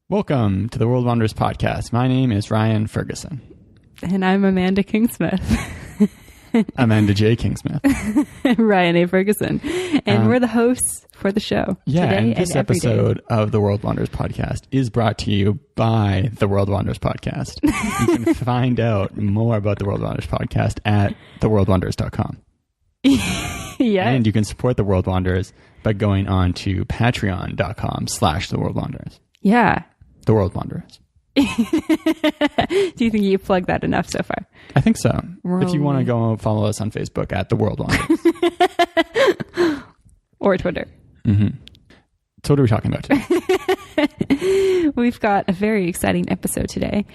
Welcome to the World Wonders podcast. My name is Ryan Ferguson. And I'm Amanda Kingsmith. Amanda J. Kingsmith. Ryan A. Ferguson. And we're the hosts for the show. Yeah, today and this episode of the World Wonders podcast is brought to you by the World Wonders podcast. You can find out more about the World Wonders podcast at theworldwonders.com. Yeah. And you can support the World Wonders by going on to patreon.com/theworldwonders. Yeah. The World Wonders. Do you think you plugged that enough so far? I think so. If you want to go follow us on Facebook at the World Wonders. Or Twitter. Mm-hmm. So what are we talking about today? We've got a very exciting episode today.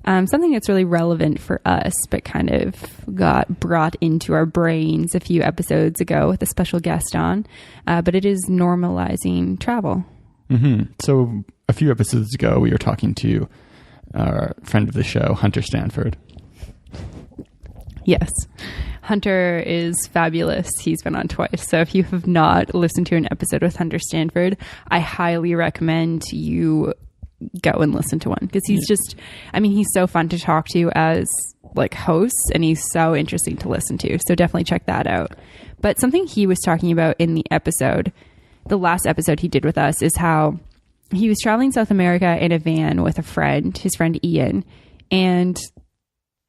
Something that's really relevant for us, but kind of got brought into our brains a few episodes ago with a special guest on. But it is normalizing travel. Mm-hmm. So a few episodes ago, we were talking to our friend of the show, Hunter Stanford. Yes. Hunter is fabulous. He's been on twice. So if you have not listened to an episode with Hunter Stanford, I highly recommend you go and listen to one, because he's just, he's so fun to talk to as like hosts, and he's so interesting to listen to. So definitely check that out. But something he was talking about in the last episode he did with us, is how he was traveling South America in a van with his friend Ian, and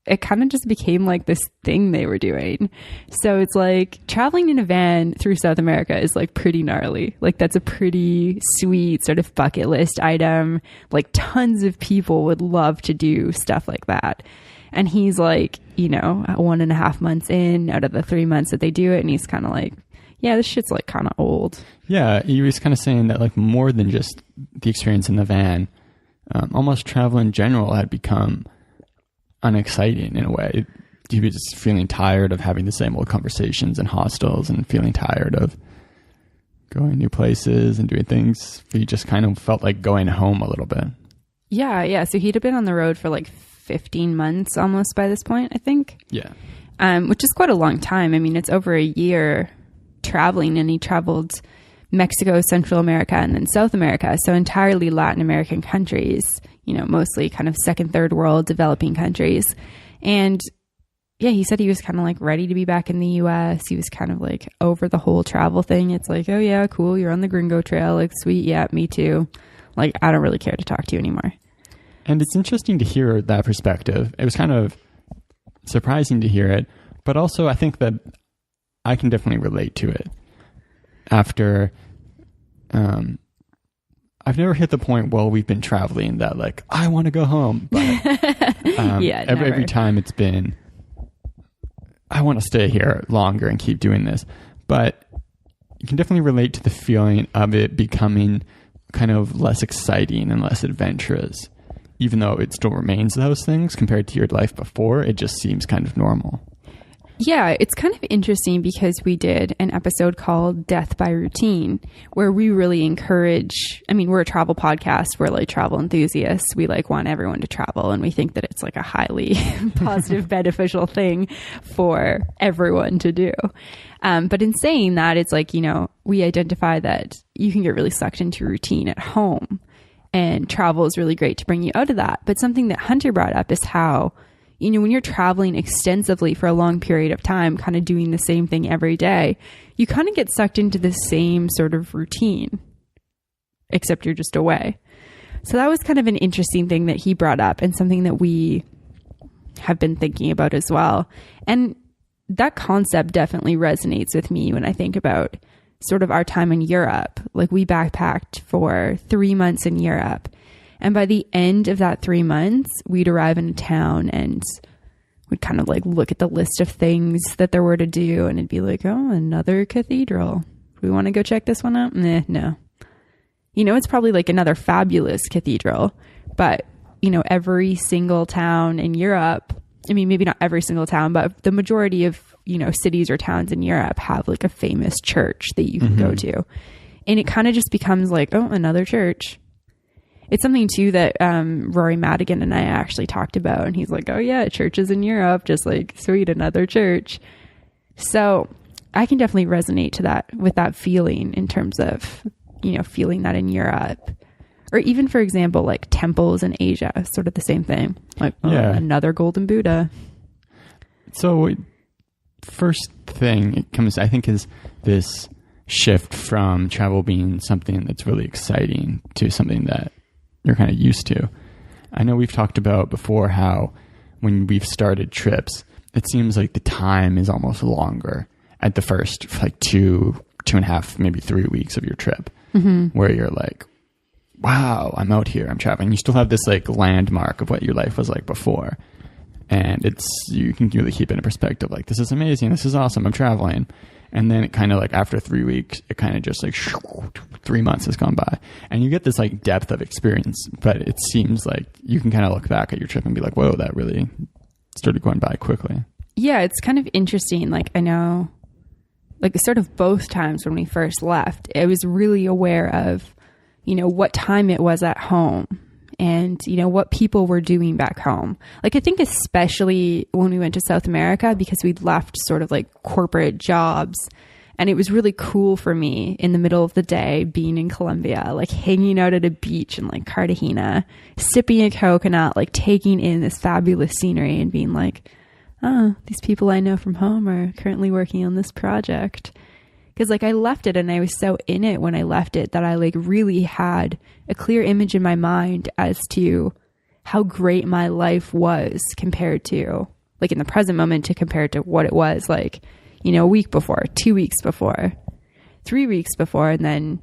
it kind of just became like this thing they were doing. So it's like traveling in a van through South America is like pretty gnarly. Like that's a pretty sweet sort of bucket list item. Like tons of people would love to do stuff like that. And he's like, 1.5 months in out of the 3 months that they do it. And he's kind of like, yeah, this shit's like kind of old. Yeah, he was kind of saying that like more than just the experience in the van, almost travel in general had become unexciting in a way. He was just feeling tired of having the same old conversations in hostels and feeling tired of going new places and doing things. He just kind of felt like going home a little bit. Yeah. So he'd have been on the road for like 15 months almost by this point, I think. Yeah. Which is quite a long time. I mean, it's over a year traveling, and he traveled Mexico, Central America, and then South America. So entirely Latin American countries, mostly kind of second, third world developing countries. And yeah, he said he was kind of like ready to be back in the US. He was kind of like over the whole travel thing. It's like, oh yeah, cool. You're on the gringo trail. Like, sweet. Yeah, me too. Like, I don't really care to talk to you anymore. And it's interesting to hear that perspective. It was kind of surprising to hear it, but also I think that I can definitely relate to it. After, I've never hit the point while we've been traveling that like, I want to go home. But yeah, every time it's been, I want to stay here longer and keep doing this. But you can definitely relate to the feeling of it becoming kind of less exciting and less adventurous. Even though it still remains those things compared to your life before, it just seems kind of normal. Yeah, it's kind of interesting because we did an episode called Death by Routine, where we really encourage, we're a travel podcast. We're like travel enthusiasts. We like want everyone to travel, and we think that it's like a highly positive, beneficial thing for everyone to do. But in saying that, it's like, we identify that you can get really sucked into routine at home, and travel is really great to bring you out of that. But something that Hunter brought up is how, when you're traveling extensively for a long period of time, kind of doing the same thing every day, you kind of get sucked into the same sort of routine, except you're just away. So that was kind of an interesting thing that he brought up, and something that we have been thinking about as well. And that concept definitely resonates with me when I think about sort of our time in Europe. Like, we backpacked for 3 months in Europe. And by the end of that 3 months, we'd arrive in a town and we'd kind of like look at the list of things that there were to do, and it'd be like, oh, another cathedral. We want to go check this one out? No. It's probably like another fabulous cathedral, but, every single town in Europe, maybe not every single town, but the majority of, cities or towns in Europe have like a famous church that you can go to. And it kind of just becomes like, oh, another church. It's something too that Rory Madigan and I actually talked about, and he's like, oh yeah, churches in Europe, just like, sweet, another church. So I can definitely resonate with that feeling in terms of, feeling that in Europe. Or even, for example, like temples in Asia, sort of the same thing. Like, another golden Buddha. So first thing it comes, I think, is this shift from travel being something that's really exciting to something that you're kind of used to. I know we've talked about before how when we've started trips, it seems like the time is almost longer at the first, like 2.5, maybe 3 weeks of your trip, where you're like, wow, I'm out here, I'm traveling. You still have this like landmark of what your life was like before. And you can really keep it in perspective. Like, this is amazing. This is awesome. I'm traveling. And then it kind of like after 3 weeks, it kind of just like 3 months has gone by and you get this like depth of experience, but it seems like you can kind of look back at your trip and be like, whoa, that really started going by quickly. Yeah. It's kind of interesting. Like, I know like sort of both times when we first left, I was really aware of, what time it was at home and, what people were doing back home. Like, I think especially when we went to South America, because we'd left sort of like corporate jobs, and it was really cool for me in the middle of the day being in Colombia, like hanging out at a beach in like Cartagena, sipping a coconut, like taking in this fabulous scenery and being like, oh, these people I know from home are currently working on this project. Because like I left it and I was so in it when I left it that I like really had a clear image in my mind as to how great my life was compared to like in the present moment to compare to what it was like, a week before, 2 weeks before, 3 weeks before. And then,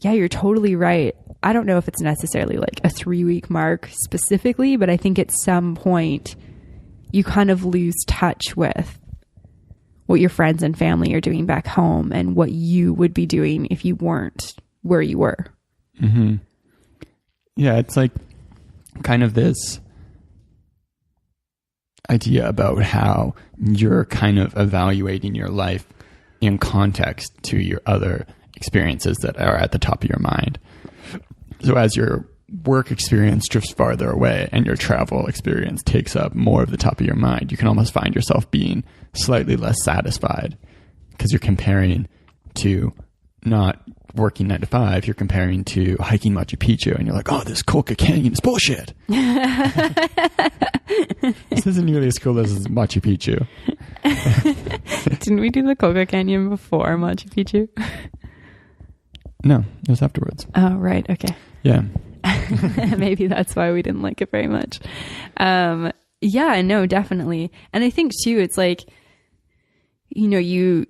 yeah, you're totally right. I don't know if it's necessarily like a 3-week mark specifically, but I think at some point you kind of lose touch with what your friends and family are doing back home and what you would be doing if you weren't where you were. Mm-hmm. Yeah, it's like kind of this idea about how you're kind of evaluating your life in context to your other experiences that are at the top of your mind. So as your work experience drifts farther away and your travel experience takes up more of the top of your mind, you can almost find yourself being slightly less satisfied because you're comparing to not working 9 to 5, you're comparing to hiking Machu Picchu and you're like, oh, this Coca Canyon is bullshit. This isn't nearly as cool as Machu Picchu. Didn't we do the Coca Canyon before Machu Picchu? No, it was afterwards. Oh, right. Okay. Yeah. Maybe that's why we didn't like it very much. Yeah, no, definitely. And I think too, it's like, you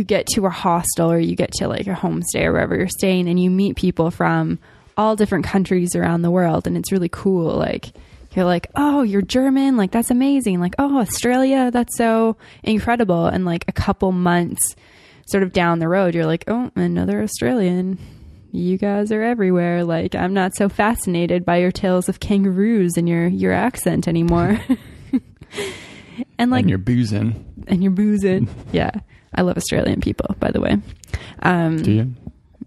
get to a hostel or you get to like a homestay or wherever you're staying and you meet people from all different countries around the world. And it's really cool. Like, you're like, oh, you're German. Like, that's amazing. Like, oh, Australia, that's so incredible. And like a couple months sort of down the road, you're like, oh, another Australian. You guys are everywhere. Like, I'm not so fascinated by your tales of kangaroos and your accent anymore. And you're boozing. Yeah. I love Australian people, by the way. Do you?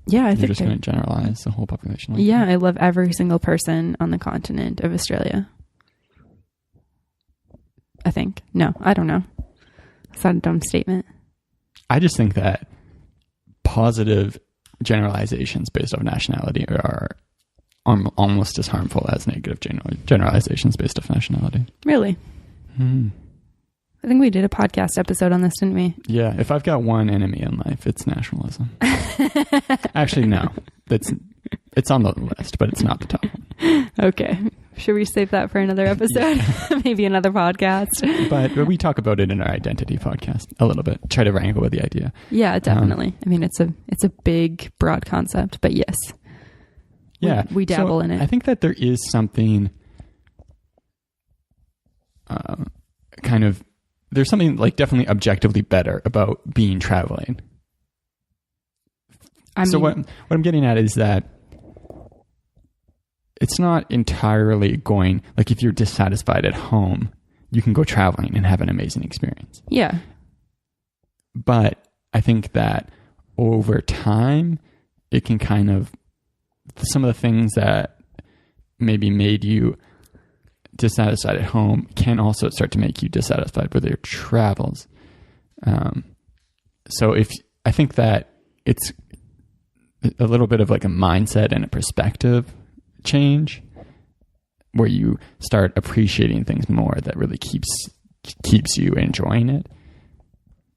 Yeah, You're just going to generalize the whole population. Yeah, I love every single person on the continent of Australia. I think. No, I don't know. Is that a dumb statement? I just think that positive generalizations based off nationality are almost as harmful as negative generalizations based off nationality. Really? I think we did a podcast episode on this, didn't we? Yeah. If I've got one enemy in life, it's nationalism. Actually, no. It's on the list, but it's not the top one. Okay. Should we save that for another episode? Yeah. Maybe another podcast. But we talk about it in our identity podcast a little bit. Try to wrangle with the idea. Yeah, definitely. I mean, it's a big, broad concept, but yes. Yeah. We dabble in it. I think that there is something there's something like definitely objectively better about being traveling. What I'm getting at is that it's not entirely going, like if you're dissatisfied at home, you can go traveling and have an amazing experience. Yeah. But I think that over time, it can kind of, some of the things that maybe made you dissatisfied at home can also start to make you dissatisfied with your travels. So I think that it's a little bit of like a mindset and a perspective change where you start appreciating things more that really keeps you enjoying it.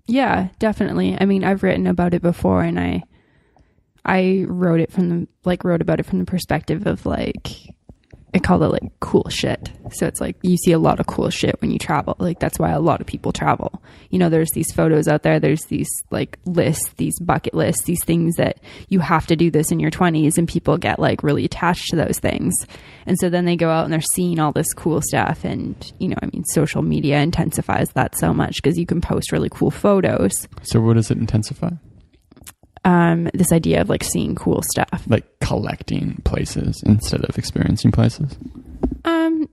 Yeah, definitely. I mean, I've written about it before, and I wrote about it from the perspective of like, I call it like cool shit. So it's like you see a lot of cool shit when you travel. Like that's why a lot of people travel. You know, there's these photos out there, there's these like lists, these bucket lists, these things that you have to do this in your 20s, and people get like really attached to those things. And so then they go out and they're seeing all this cool stuff. And, you know, I mean, social media intensifies that so much because you can post really cool photos. So what does it intensify? This idea of like seeing cool stuff, like collecting places instead of experiencing places.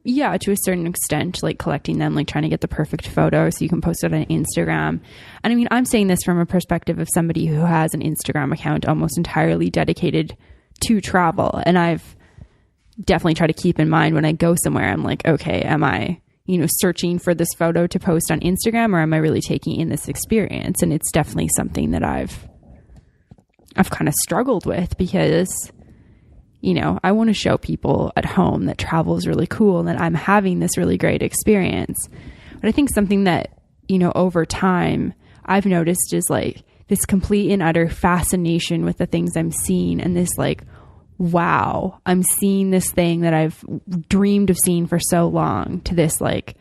Yeah, to a certain extent, like collecting them, like trying to get the perfect photo so you can post it on Instagram. And I mean, I'm saying this from a perspective of somebody who has an Instagram account almost entirely dedicated to travel. And I've definitely tried to keep in mind when I go somewhere, I'm like, okay, am I, you know, searching for this photo to post on Instagram, or am I really taking in this experience? And it's definitely something that I've kind of struggled with because, you know, I want to show people at home that travel is really cool and that I'm having this really great experience. But I think something that, you know, over time I've noticed is like this complete and utter fascination with the things I'm seeing, and this like, wow, I'm seeing this thing that I've dreamed of seeing for so long, to this like,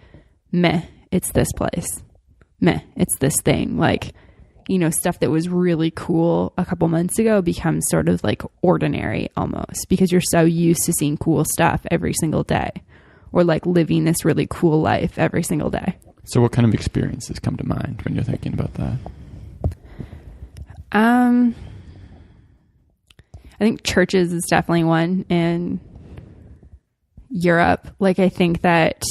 meh, it's this place. Meh, it's this thing. Like, you know, stuff that was really cool a couple months ago becomes sort of like ordinary almost, because you're so used to seeing cool stuff every single day, or like living this really cool life every single day. So what kind of experiences come to mind when you're thinking about that? I think churches is definitely one, and Europe. Like, I think it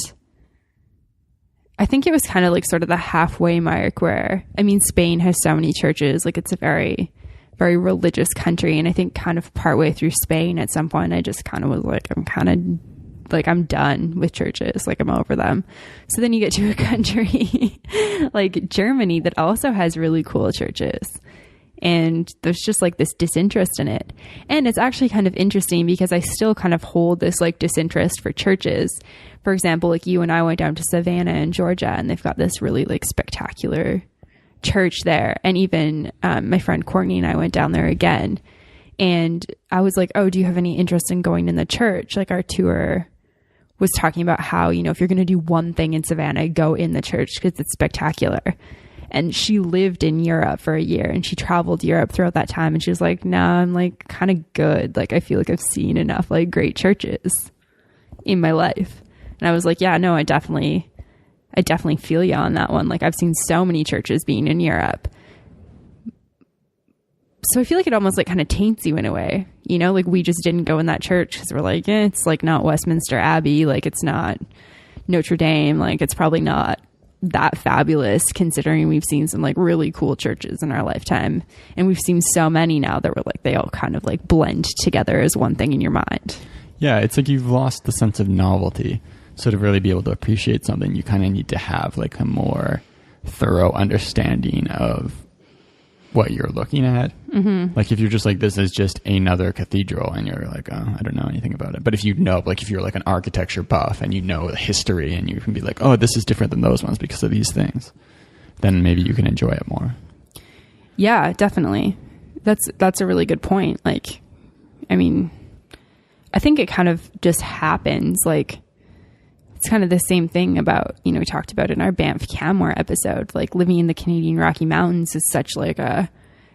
was kind of like sort of the halfway mark where, I mean, Spain has so many churches. Like, it's a very, very religious country. And I think kind of partway through Spain at some point, I just kind of was like, I'm done with churches. Like, I'm over them. So then you get to a country like Germany that also has really cool churches. And there's just like this disinterest in it. And it's actually kind of interesting because I still kind of hold this like disinterest for churches. For example, like you and I went down to Savannah in Georgia, and they've got this really like spectacular church there. And even my friend Courtney and I went down there again. And I was like, oh, do you have any interest in going in the church? Like, our tour was talking about how, you know, if you're going to do one thing in Savannah, go in the church because it's spectacular. And she lived in Europe for a year, and she traveled Europe throughout that time. And she was like, nah, I'm like kind of good. Like, I feel like I've seen enough like great churches in my life. And I was like, yeah, no, I definitely feel you on that one. Like, I've seen so many churches being in Europe. So I feel like it almost like kind of taints you in a way, you know, like we just didn't go in that church because we're like, it's like not Westminster Abbey. Like, it's not Notre Dame. Like, it's probably not that fabulous considering we've seen some like really cool churches in our lifetime, and we've seen so many now that we're like, they all kind of like blend together as one thing in your mind. Yeah, it's like you've lost the sense of novelty. So to really be able to appreciate something, you kind of need to have like a more thorough understanding of what you're looking at. Mm-hmm. Like, if you're just like, this is just another cathedral, and you're like, oh, I don't know anything about it. But if you know, like if you're like an architecture buff and you know the history, and you can be like, oh, this is different than those ones because of these things, then maybe you can enjoy it more. Yeah, definitely. That's a really good point. Like, I mean, I think it kind of just happens. Like, it's kind of the same thing about, you know, we talked about in our Banff Canmore episode, like living in the Canadian Rocky Mountains is such like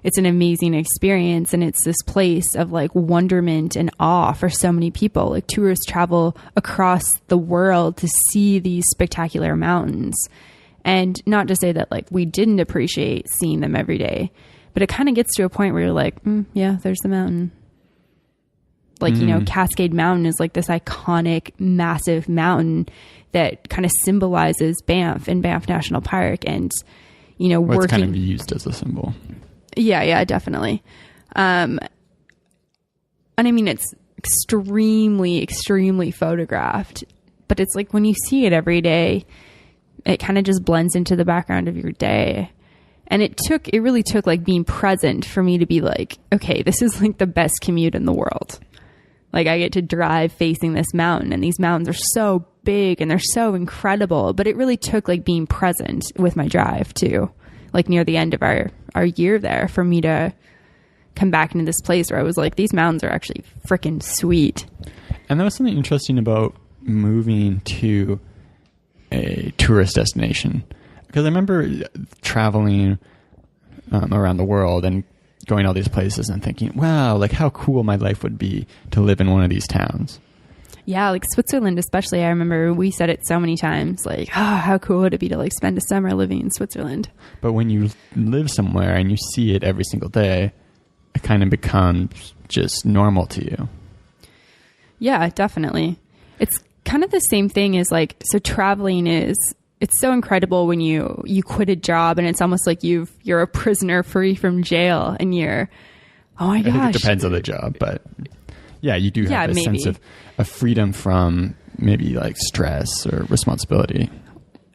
it's an amazing experience. And it's this place of like wonderment and awe for so many people. Like, tourists travel across the world to see these spectacular mountains. And not to say that like we didn't appreciate seeing them every day, but it kind of gets to a point where you're like, yeah, there's the mountain. Like, you know, Cascade Mountain is like this iconic, massive mountain that kind of symbolizes Banff and Banff National Park. And, you know, it's kind of used as a symbol. Yeah, definitely. And I mean, it's extremely, extremely photographed, but it's like when you see it every day, it kind of just blends into the background of your day. And it really took like being present for me to be like, okay, this is like the best commute in the world. Like I get to drive facing this mountain, and these mountains are so big and they're so incredible. But it really took like being present with my drive too, like near the end of our year there, for me to come back into this place where I was like, these mountains are actually freaking sweet. And that was something interesting about moving to a tourist destination. Because I remember traveling around the world and going all these places and thinking, wow, like how cool my life would be to live in one of these towns. Yeah, like Switzerland especially. I remember we said it so many times, like, oh, how cool would it be to like spend a summer living in Switzerland? But when you live somewhere and you see it every single day, it kind of becomes just normal to you. Yeah, definitely. It's kind of the same thing as like, so traveling it's so incredible when you quit a job and it's almost like you're a prisoner free from jail and you're, oh my gosh. I think it depends on the job, but yeah, you do have a sense of freedom from maybe like stress or responsibility.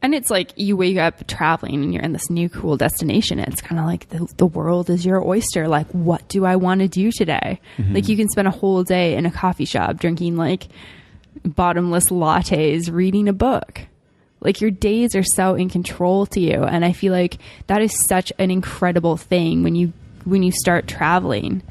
And it's like you wake up traveling and you're in this new cool destination. And it's kind of like the world is your oyster. Like, what do I want to do today? Mm-hmm. Like you can spend a whole day in a coffee shop drinking like bottomless lattes, reading a book. Like your days are so in control to you. And I feel like that is such an incredible thing when you start traveling.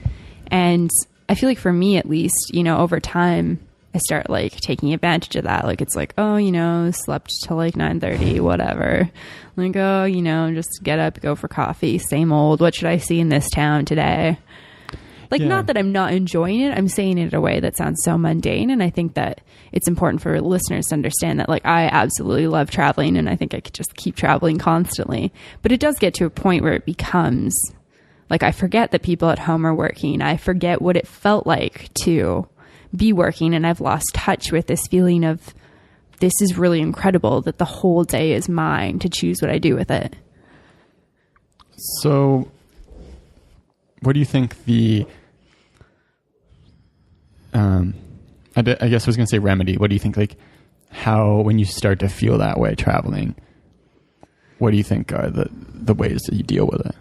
And I feel like for me, at least, you know, over time, I start like taking advantage of that. Like it's like, oh, you know, slept till like 9:30, whatever. Like, oh, you know, just get up, go for coffee. Same old. What should I see in this town today? Like, not that I'm not enjoying it. I'm saying it in a way that sounds so mundane. And I think that it's important for listeners to understand that, like, I absolutely love traveling and I think I could just keep traveling constantly. But it does get to a point where it becomes like, I forget that people at home are working. I forget what it felt like to be working. And I've lost touch with this feeling of, this is really incredible that the whole day is mine to choose what I do with it. So what do you think the... I guess I was going to say remedy. What do you think, like, how, when you start to feel that way traveling, what do you think are the ways that you deal with it?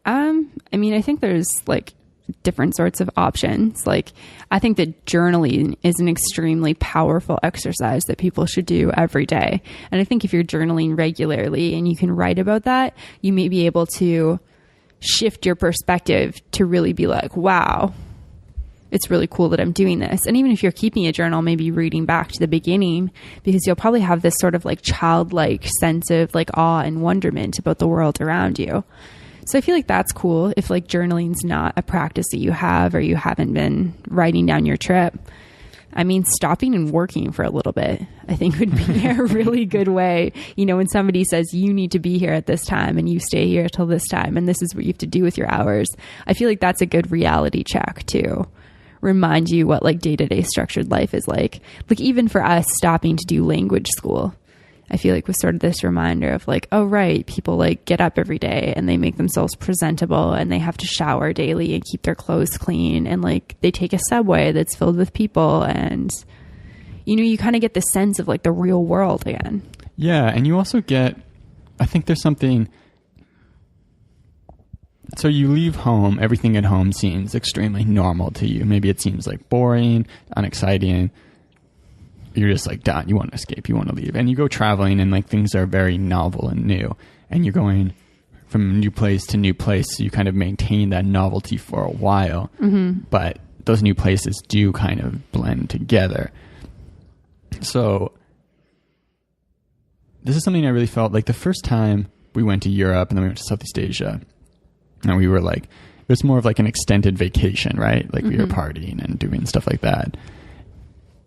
I mean, I think there's, like, different sorts of options. Like, I think that journaling is an extremely powerful exercise that people should do every day. And I think if you're journaling regularly and you can write about that, you may be able to shift your perspective to really be like, wow, it's really cool that I'm doing this. And even if you're keeping a journal, maybe reading back to the beginning, because you'll probably have this sort of like childlike sense of like awe and wonderment about the world around you. So I feel like that's cool if like journaling's not a practice that you have or you haven't been writing down your trip. I mean, stopping and working for a little bit, I think would be a really good way. You know, when somebody says you need to be here at this time and you stay here till this time and this is what you have to do with your hours, I feel like that's a good reality check too. Remind you what like day-to-day structured life is like. Like even for us stopping to do language school, I feel like was sort of this reminder of like, oh, right, people like get up every day and they make themselves presentable and they have to shower daily and keep their clothes clean. And like they take a subway that's filled with people and, you know, you kind of get the sense of like the real world again. Yeah. And you also get, I think there's something, so you leave home, everything at home seems extremely normal to you. Maybe it seems like boring, unexciting. You're just like done. You want to escape. You want to leave. And you go traveling and like things are very novel and new. And you're going from new place to new place. So you kind of maintain that novelty for a while. Mm-hmm. But those new places do kind of blend together. So this is something I really felt like the first time we went to Europe and then we went to Southeast Asia. And we were like, it was more of like an extended vacation, right? Like we were partying and doing stuff like that.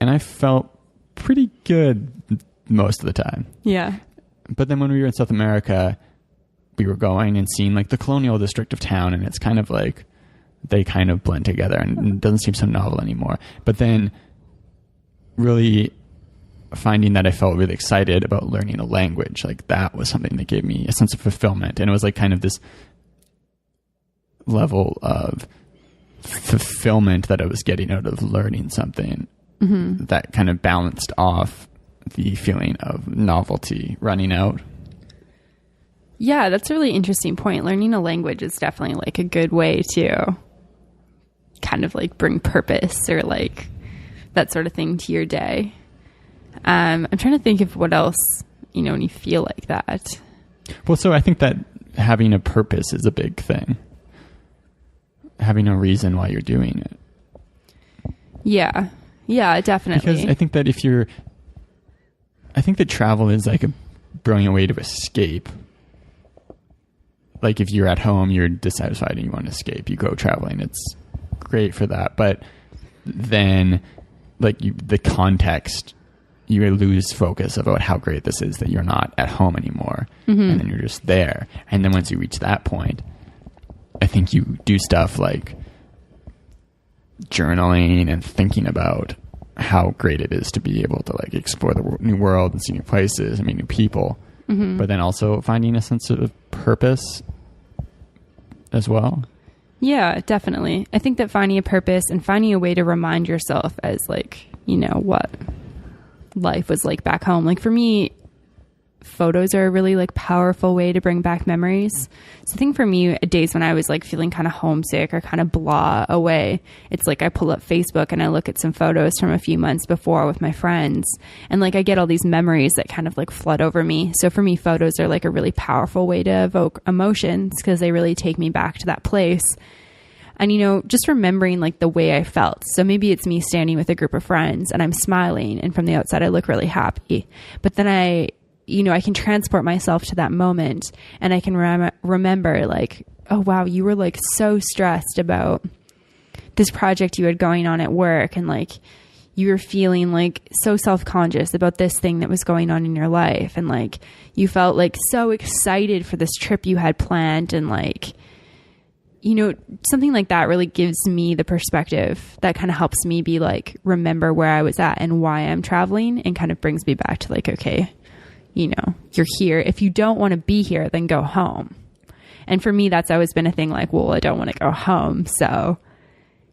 And I felt pretty good most of the time. Yeah. But then when we were in South America, we were going and seeing like the colonial district of town, and it's kind of like they kind of blend together and it doesn't seem so novel anymore. But then really finding that I felt really excited about learning a language, like that was something that gave me a sense of fulfillment. And it was like kind of this level of fulfillment that I was getting out of learning something that kind of balanced off the feeling of novelty running out. Yeah, that's a really interesting point. Learning a language is definitely like a good way to kind of like bring purpose or like that sort of thing to your day. I'm trying to think of what else, you know, when you feel like that. Well, so I think that having a purpose is a big thing. Having a reason why you're doing it. Yeah. Yeah, definitely. Because I think that I think that travel is like a brilliant way to escape. Like if you're at home, you're dissatisfied and you want to escape, you go traveling. It's great for that. But then like the context, you lose focus about how great this is that you're not at home anymore. Mm-hmm. And then you're just there. And then once you reach that point, I think you do stuff like journaling and thinking about how great it is to be able to like explore the new world and see new places and meet new people. Mm-hmm. But then also finding a sense of purpose as well. Yeah, definitely. I think that finding a purpose and finding a way to remind yourself as like, you know, what life was like back home. Like for me, photos are a really like powerful way to bring back memories. So I think for me, days when I was like feeling kind of homesick or kind of blah away, it's like I pull up Facebook and I look at some photos from a few months before with my friends, and like I get all these memories that kind of like flood over me. So for me, photos are like a really powerful way to evoke emotions because they really take me back to that place. And, you know, just remembering like the way I felt. So maybe it's me standing with a group of friends and I'm smiling and from the outside I look really happy, but then I can transport myself to that moment and I can remember like, oh wow, you were like so stressed about this project you had going on at work. And like, you were feeling like so self-conscious about this thing that was going on in your life. And like, you felt like so excited for this trip you had planned. And like, you know, something like that really gives me the perspective that kind of helps me be like, remember where I was at and why I'm traveling, and kind of brings me back to like, okay, you know, you're here. If you don't want to be here, then go home. And for me, that's always been a thing like, well, I don't want to go home. So,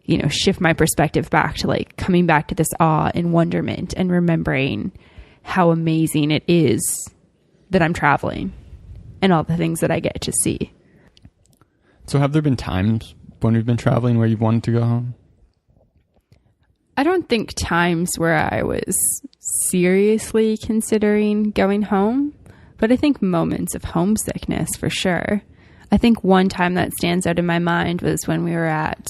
you know, shift my perspective back to like coming back to this awe and wonderment and remembering how amazing it is that I'm traveling and all the things that I get to see. So have there been times when we've been traveling where you've wanted to go home? I don't think times where I was seriously considering going home, but I think moments of homesickness for sure. I think one time that stands out in my mind was when we were at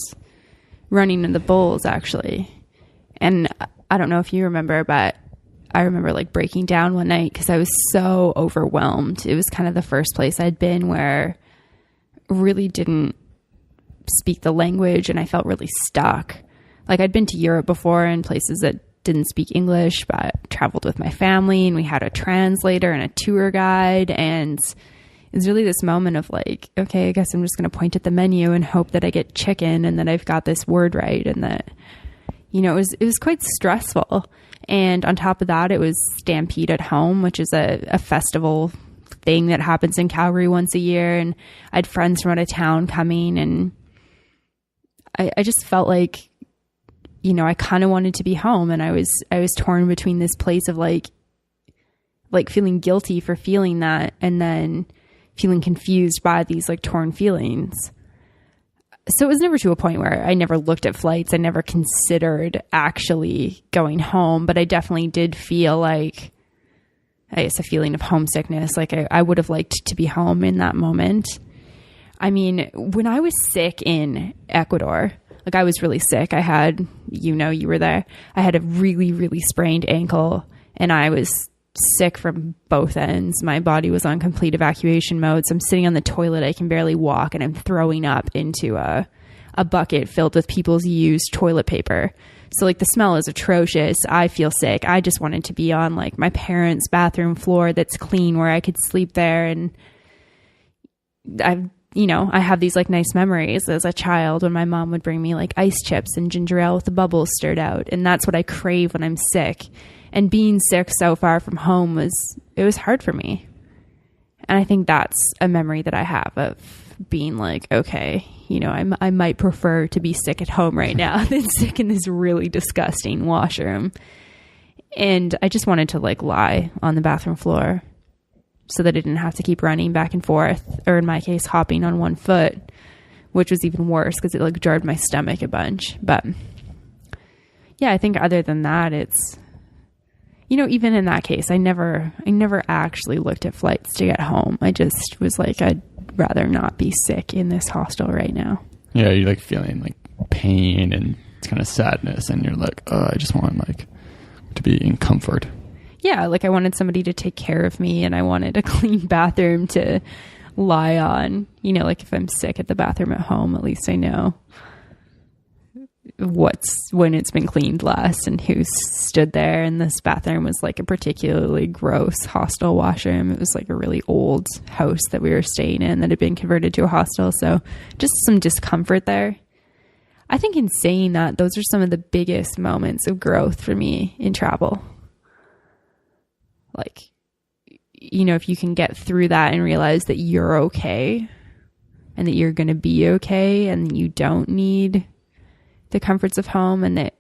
Running in the Bulls, actually. And I don't know if you remember, but I remember like breaking down one night because I was so overwhelmed. It was kind of the first place I'd been where I really didn't speak the language and I felt really stuck. Like I'd been to Europe before in places that didn't speak English, but traveled with my family and we had a translator and a tour guide. And it's really this moment of like, okay, I guess I'm just going to point at the menu and hope that I get chicken and that I've got this word right. And that, you know, it was quite stressful. And on top of that, it was Stampede at Home, which is a festival thing that happens in Calgary once a year. And I had friends from out of town coming, and I just felt like, you know, I kind of wanted to be home, and I was torn between this place of like feeling guilty for feeling that, and then feeling confused by these like torn feelings. So it was never to a point where I never looked at flights. I never considered actually going home, but I definitely did feel like, I guess, a feeling of homesickness. Like I would have liked to be home in that moment. I mean, when I was sick in Ecuador, like I was really sick. I had, you know, you were there. I had a really, really sprained ankle and I was sick from both ends. My body was on complete evacuation mode. So I'm sitting on the toilet. I can barely walk and I'm throwing up into a bucket filled with people's used toilet paper. So like the smell is atrocious. I feel sick. I just wanted to be on like my parents' bathroom floor that's clean where I could sleep there. And I have these like nice memories as a child when my mom would bring me like ice chips and ginger ale with the bubbles stirred out. And that's what I crave when I'm sick. And being sick so far from home was hard for me. And I think that's a memory that I have of being like, okay, you know, I might prefer to be sick at home right now than sick in this really disgusting washroom. And I just wanted to like lie on the bathroom floor so that I didn't have to keep running back and forth, or in my case, hopping on one foot, which was even worse because it like jarred my stomach a bunch. But yeah, I think other than that, it's, you know, even in that case, I never actually looked at flights to get home. I just was like, I'd rather not be sick in this hostel right now. Yeah, you're like feeling like pain and kind of sadness, and you're like, oh, I just want like to be in comfort. Yeah, like I wanted somebody to take care of me, and I wanted a clean bathroom to lie on. You know, like if I'm sick at the bathroom at home, at least I know when it's been cleaned last and who stood there. And this bathroom was like a particularly gross hostel washroom. It was like a really old house that we were staying in that had been converted to a hostel. So just some discomfort there. I think in saying that, those are some of the biggest moments of growth for me in travel. Like, you know, if you can get through that and realize that you're okay and that you're going to be okay and you don't need the comforts of home, and that,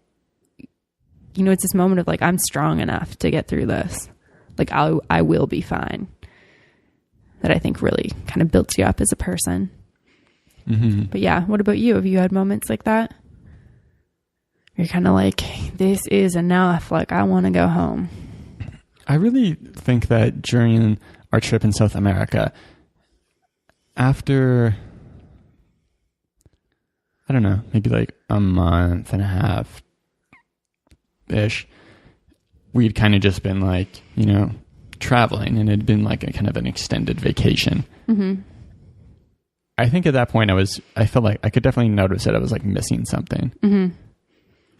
you know, it's this moment of like, I'm strong enough to get through this. Like I will be fine. That I think really kind of builds you up as a person. Mm-hmm. But yeah, what about you? Have you had moments like that? You're kind of like, this is enough. Like, I want to go home. I really think that during our trip in South America, after, I don't know, maybe like a month and a half ish, we'd kind of just been like, you know, traveling, and it'd been like a kind of an extended vacation. Mm-hmm. I think at that point I felt like I could definitely notice that I was like missing something. Mm-hmm.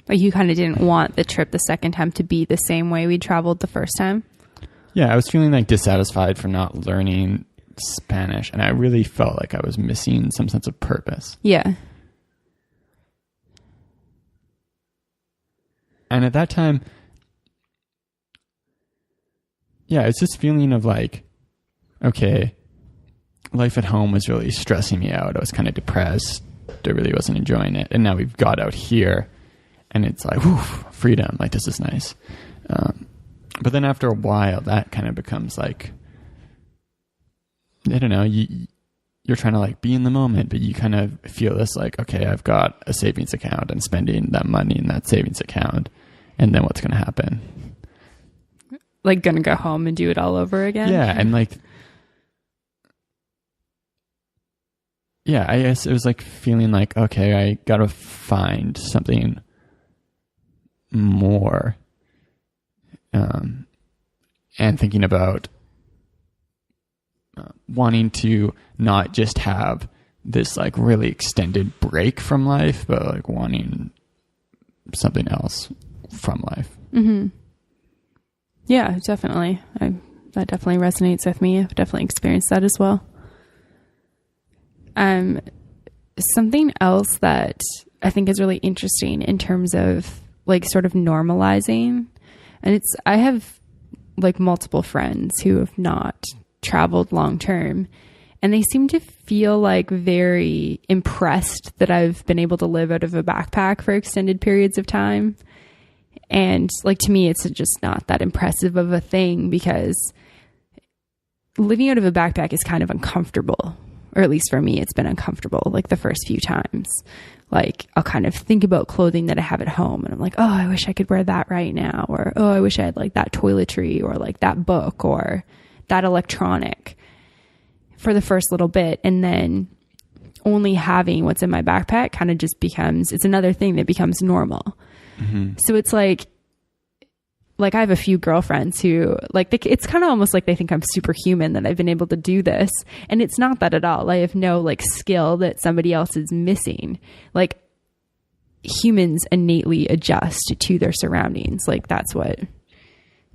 Like you kind of didn't want the trip the second time to be the same way we traveled the first time. Yeah, I was feeling like dissatisfied for not learning Spanish, and I really felt like I was missing some sense of purpose. Yeah. And at that time, yeah, it's this feeling of like, okay, life at home was really stressing me out. I was kind of depressed. I really wasn't enjoying it. And now we've got out here, and it's like, whew, freedom. Like, this is nice. But then after a while, that kind of becomes like, I don't know, you're trying to like be in the moment, but you kind of feel this like, okay, I've got a savings account and spending that money in that savings account. And then what's going to happen? Like going to go home and do it all over again? Yeah. And like, yeah, I guess it was like feeling like, okay, I got to find something more. And thinking about wanting to not just have this like really extended break from life, but like wanting something else from life. Mm-hmm. Yeah, definitely. That definitely resonates with me. I've definitely experienced that as well. Something else that I think is really interesting in terms of like sort of normalizing, and I have like multiple friends who have not traveled long term, and they seem to feel like very impressed that I've been able to live out of a backpack for extended periods of time. And like, to me, it's just not that impressive of a thing, because living out of a backpack is kind of uncomfortable, or at least for me, it's been uncomfortable. Like the first few times, like I'll kind of think about clothing that I have at home, and I'm like, oh, I wish I could wear that right now. Or, oh, I wish I had like that toiletry, or like that book, or that electronic for the first little bit. And then only having what's in my backpack kind of just becomes, it's another thing that becomes normal. Mm-hmm. So it's like I have a few girlfriends who like, it's kind of almost like they think I'm superhuman that I've been able to do this. And it's not that at all. I have no like skill that somebody else is missing. Like, humans innately adjust to their surroundings. Like, that's what,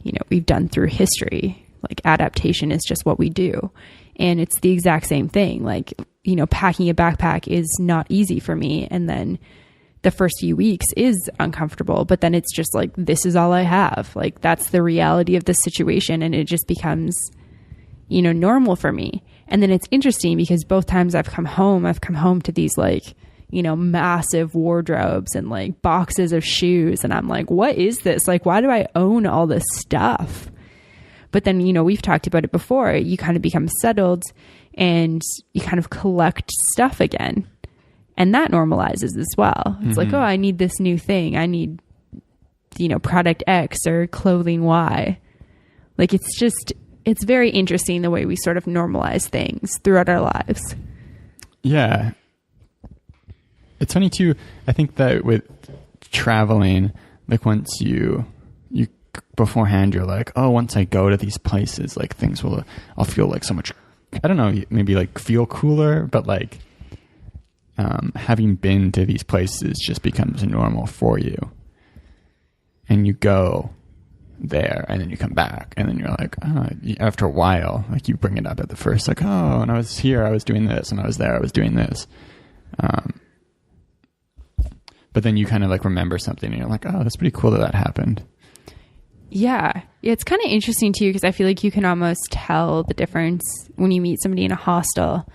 you know, we've done through history. Like, adaptation is just what we do. And it's the exact same thing. Like, you know, packing a backpack is not easy for me. And then the first few weeks is uncomfortable, but then it's just like, this is all I have. Like, that's the reality of the situation. And it just becomes, you know, normal for me. And then it's interesting because both times I've come home to these like, you know, massive wardrobes and like boxes of shoes. And I'm like, what is this? Like, why do I own all this stuff? But then, we've talked about it before. You kind of become settled and you kind of collect stuff again. And that normalizes as well. It's like, oh, I need this new thing. I need, product X or clothing Y. Like, it's very interesting the way we sort of normalize things throughout our lives. Yeah. It's funny too. I think that with traveling, like once you beforehand, you're like, oh, once I go to these places, like I'll feel like so much, I don't know, maybe like feel cooler, but like having been to these places just becomes normal for you. And you go there and then you come back and then you're like, oh, after a while, like you bring it up at the first, like, oh, and I was here, I was doing this, and I was there, I was doing this. But then you kind of like remember something and you're like, oh, that's pretty cool that happened. Yeah. It's kind of interesting too, because I feel like you can almost tell the difference when you meet somebody in a hostel.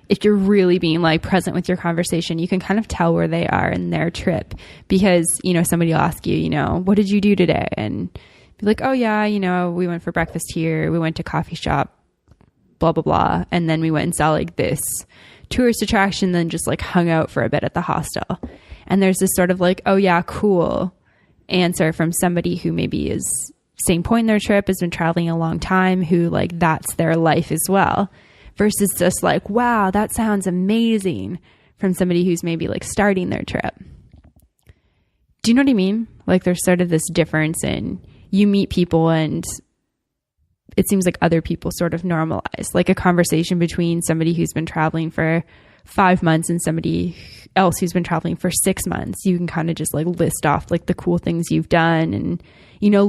If you're really being like present with your conversation, you can kind of tell where they are in their trip, because, somebody will ask you, what did you do today? And be like, oh yeah, we went for breakfast here. We went to coffee shop, blah, blah, blah. And then we went and saw like this tourist attraction, then just like hung out for a bit at the hostel. And there's this sort of like, oh yeah, cool answer from somebody who maybe is same point in their trip, has been traveling a long time, who like that's their life as well, versus just like, wow, that sounds amazing, from somebody who's maybe like starting their trip. Do you know what I mean? Like there's sort of this difference in you meet people and it seems like other people sort of normalize, like a conversation between somebody who's been traveling for 5 months and somebody else who's been traveling for 6 months. You can kind of just like list off like the cool things you've done, and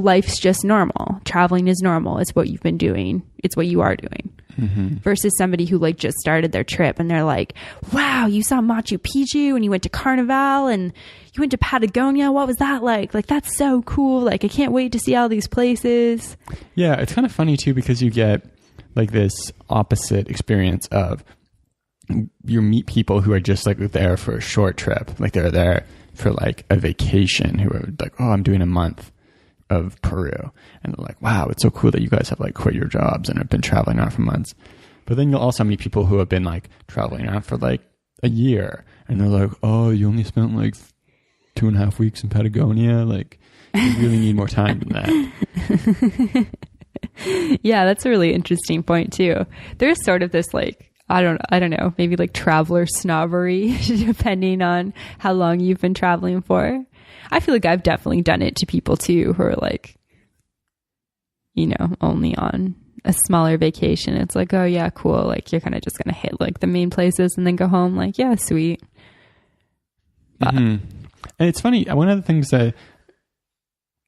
life's just normal. Traveling is normal. It's what you've been doing. It's what you are doing. Versus somebody who like just started their trip and they're like, wow, you saw Machu Picchu and you went to Carnival and you went to Patagonia. What was that like? Like, that's so cool. Like, I can't wait to see all these places. Yeah. It's kind of funny too, because you get like this opposite experience of, you meet people who are just like there for a short trip. Like they're there for like a vacation, who are like, oh, I'm doing a month of Peru. And they're like, wow, it's so cool that you guys have like quit your jobs and have been traveling around for months. But then you'll also meet people who have been like traveling around for like a year. And they're like, oh, you only spent like 2.5 weeks in Patagonia. Like, you really need more time than that. Yeah, that's a really interesting point too. There's sort of this like, I don't know, maybe like traveler snobbery, depending on how long you've been traveling for. I feel like I've definitely done it to people too, who are like, only on a smaller vacation. It's like, oh yeah, cool. Like you're kind of just going to hit like the main places and then go home. Like, yeah, sweet. But, and it's funny. One of the things that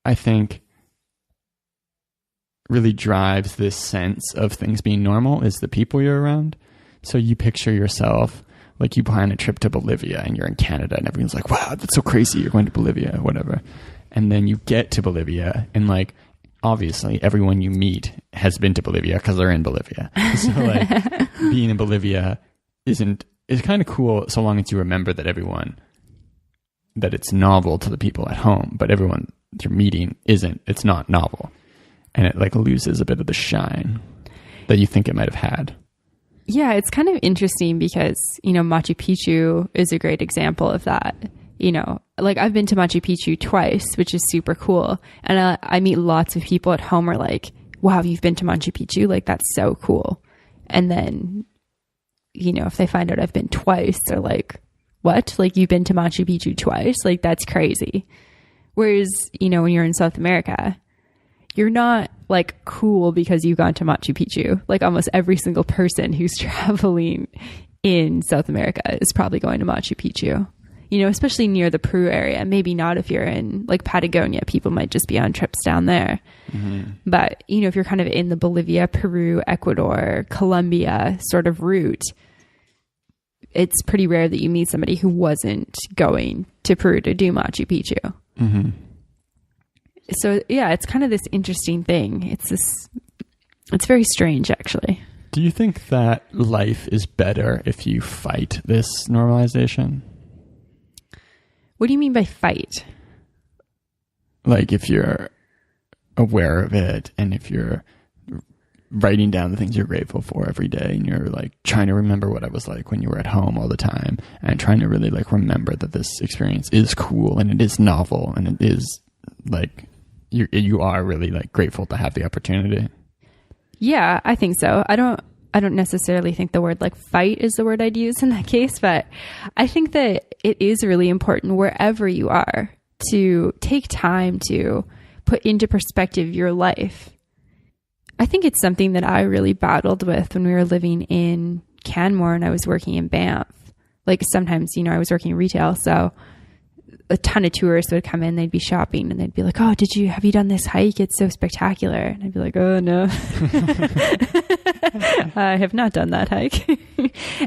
I think really drives this sense of things being normal is the people you're around. So you picture yourself, like you plan a trip to Bolivia and you're in Canada and everyone's like, wow, that's so crazy. You're going to Bolivia, whatever. And then you get to Bolivia and like, obviously everyone you meet has been to Bolivia because they're in Bolivia. So like being in Bolivia is kind of cool so long as you remember that it's novel to the people at home, but everyone you're meeting it's not novel. And it like loses a bit of the shine that you think it might have had. Yeah, it's kind of interesting because, Machu Picchu is a great example of that. Like I've been to Machu Picchu twice, which is super cool. And I meet lots of people at home are like, wow, you've been to Machu Picchu? Like, that's so cool. And then, if they find out I've been twice, they're like, what? Like, you've been to Machu Picchu twice? Like, that's crazy. Whereas, when you're in South America, you're not like cool because you've gone to Machu Picchu. Like almost every single person who's traveling in South America is probably going to Machu Picchu, especially near the Peru area. Maybe not if you're in like Patagonia, people might just be on trips down there. But, if you're kind of in the Bolivia, Peru, Ecuador, Colombia sort of route, it's pretty rare that you meet somebody who wasn't going to Peru to do Machu Picchu. So yeah, it's kind of this interesting thing. It's very strange, actually. Do you think that life is better if you fight this normalization? What do you mean by fight? Like if you're aware of it and if you're writing down the things you're grateful for every day, and you're like trying to remember what it was like when you were at home all the time, and trying to really like remember that this experience is cool and it is novel and it is like you are really like grateful to have the opportunity. Yeah, I think so. I don't necessarily think the word like fight is the word I'd use in that case, but I think that it is really important wherever you are to take time to put into perspective your life. I think it's something that I really battled with when we were living in Canmore and I was working in Banff. Like sometimes, you know, I was working retail, so a ton of tourists would come in, they'd be shopping and they'd be like, oh, have you done this hike? It's so spectacular. And I'd be like, oh no, I have not done that hike.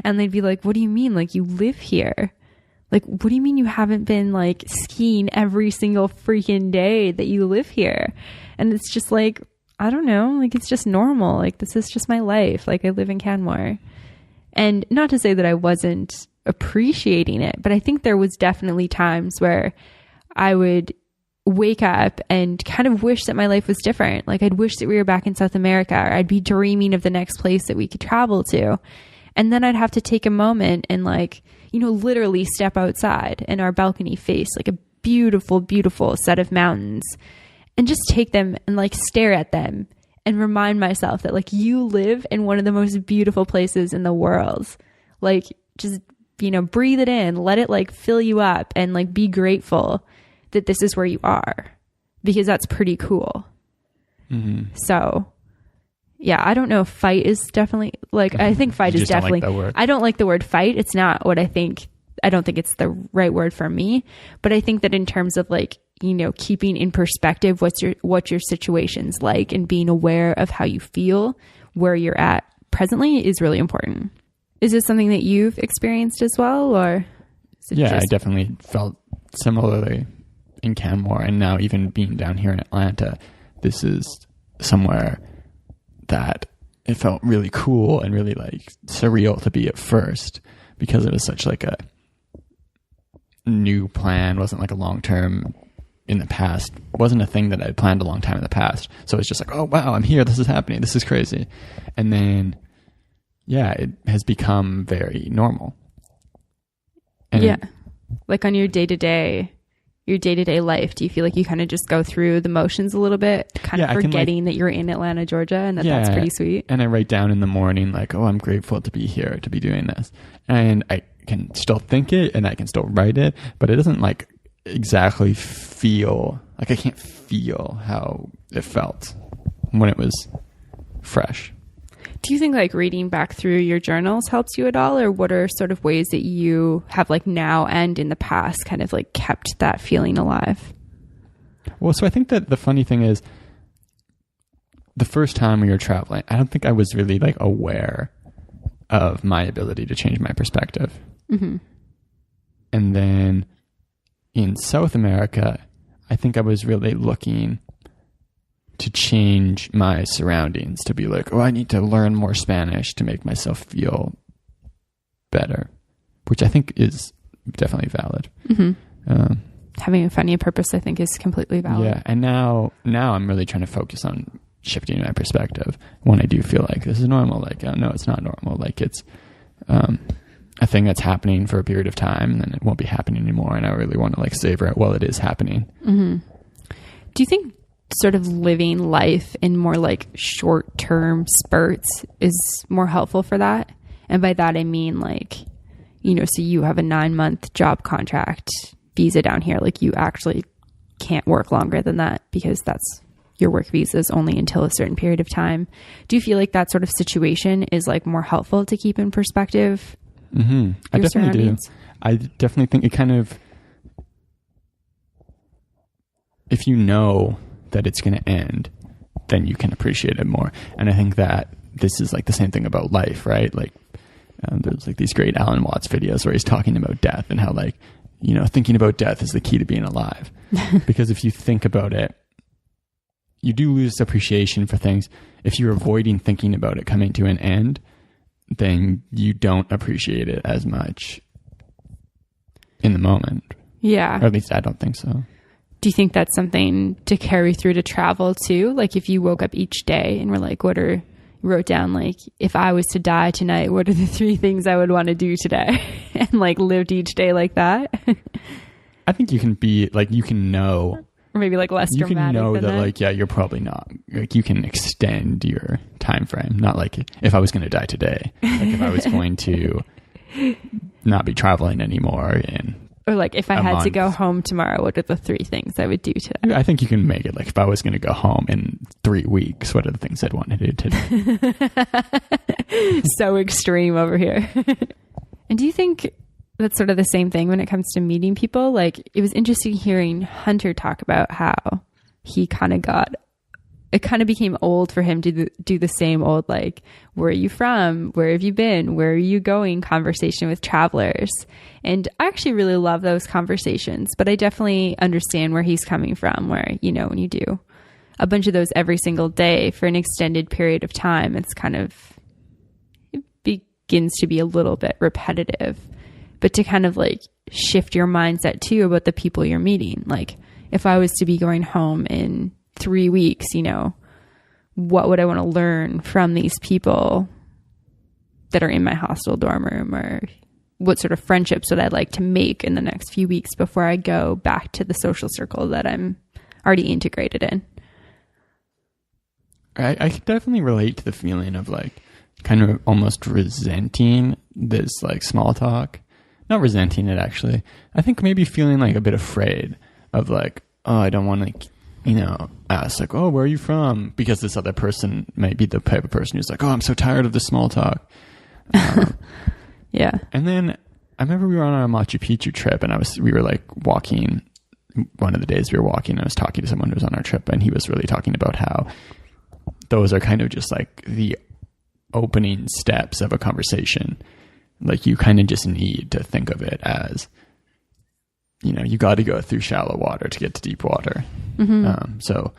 And they'd be like, what do you mean? Like you live here? Like, what do you mean you haven't been like skiing every single freaking day that you live here? And it's just like, I don't know, like it's just normal. Like this is just my life. Like I live in Canmore. And not to say that I wasn't appreciating it, but I think there was definitely times where I would wake up and kind of wish that my life was different. Like I'd wish that we were back in South America, or I'd be dreaming of the next place that we could travel to. And then I'd have to take a moment and like, you know, literally step outside and our balcony face like a beautiful, beautiful set of mountains, and just take them and like stare at them and remind myself that like you live in one of the most beautiful places in the world. Like just, you know, breathe it in, let it like fill you up, and like be grateful that this is where you are, because that's pretty cool. Mm-hmm. So yeah, I don't know if fight is definitely like, I think fight is definitely, I don't like the word fight. It's not what I think. I don't think it's the right word for me, but I think that in terms of like, you know, keeping in perspective what your situation's like and being aware of how you feel where you're at presently is really important. Is this something that you've experienced as well, or is it yeah, I definitely felt similarly in Canmore, and now even being down here in Atlanta, this is somewhere that it felt really cool and really like surreal to be at first, because it was such like a new plan, wasn't like a long-term in the past, wasn't a thing that I had planned a long time in the past. So it's just like, oh wow, I'm here, this is happening, this is crazy. And then yeah, it has become very normal. And yeah, like on your day-to-day life, do you feel like you kind of just go through the motions a little bit, kind of forgetting that you're in Atlanta, Georgia, and that's pretty sweet? And I write down in the morning like, oh, I'm grateful to be here, to be doing this. And I can still think it and I can still write it, but it doesn't like exactly feel like, I can't feel how it felt when it was fresh. Do you think like reading back through your journals helps you at all, or what are sort of ways that you have like now and in the past kind of like kept that feeling alive? Well, so I think that the funny thing is, the first time we were traveling, I don't think I was really like aware of my ability to change my perspective. Mm-hmm. And then in South America, I think I was really looking to change my surroundings, to be like, oh, I need to learn more Spanish to make myself feel better, which I think is definitely valid. Mm-hmm. Having a funny purpose, I think, is completely valid. Yeah, and now I'm really trying to focus on shifting my perspective when I do feel like this is normal. Like, oh, no, it's not normal. Like it's a thing that's happening for a period of time, and then it won't be happening anymore. And I really want to like savor it while it is happening. Mm-hmm. Do you think sort of living life in more like short-term spurts is more helpful for that? And by that I mean like, you know, so you have a 9-month job contract visa down here, like you actually can't work longer than that because that's your work visa is only until a certain period of time. Do you feel like that sort of situation is like more helpful to keep in perspective? Mm-hmm. I definitely do. I definitely think it kind of, if you know that it's going to end, then you can appreciate it more. And I think that this is like the same thing about life, right? Like there's like these great Alan Watts videos where he's talking about death and how like, you know, thinking about death is the key to being alive. Because if you think about it, you do lose appreciation for things. If you're avoiding thinking about it coming to an end, then you don't appreciate it as much in the moment. Yeah. Or at least I don't think so. Do you think that's something to carry through to travel too? Like if you woke up each day and were like, wrote down like, if I was to die tonight, what are the 3 things I would want to do today? And like lived each day like that? I think you can be like, you can know, or maybe like less you dramatic can know than that like, yeah, you're probably not, like you can extend your time frame. Not like if I was going to die today, like if I was going to not be traveling anymore in or like if I had month. to go home tomorrow, what are the 3 things I would do today? I think you can make it like if I was going to go home in 3 weeks, what are the things I'd want to do today? So extreme over here. And do you think that's sort of the same thing when it comes to meeting people? Like it was interesting hearing Hunter talk about how he it kind of became old for him to do the same old, like, where are you from? Where have you been? Where are you going? Conversation with travelers. And I actually really love those conversations, but I definitely understand where he's coming from, where, you know, when you do a bunch of those every single day for an extended period of time, it begins to be a little bit repetitive. But to kind of like shift your mindset too about the people you're meeting. Like if I was to be going home in 3 weeks, you know, what would I want to learn from these people that are in my hostel dorm room, or what sort of friendships would I like to make in the next few weeks before I go back to the social circle that I'm already integrated in? I can definitely relate to the feeling of like kind of almost resenting this like small talk. Not resenting it, actually. I think maybe feeling like a bit afraid of like, oh, I don't want to, you know, ask like, oh, where are you from? Because this other person might be the type of person who's like, oh, I'm so tired of the small talk. Yeah. And then I remember we were on our Machu Picchu trip, and we were like walking. One of the days we were walking, I was talking to someone who was on our trip, and he was really talking about how those are kind of just like the opening steps of a conversation. Like you kind of just need to think of it as, you know, you got to go through shallow water to get to deep water. Mm-hmm. So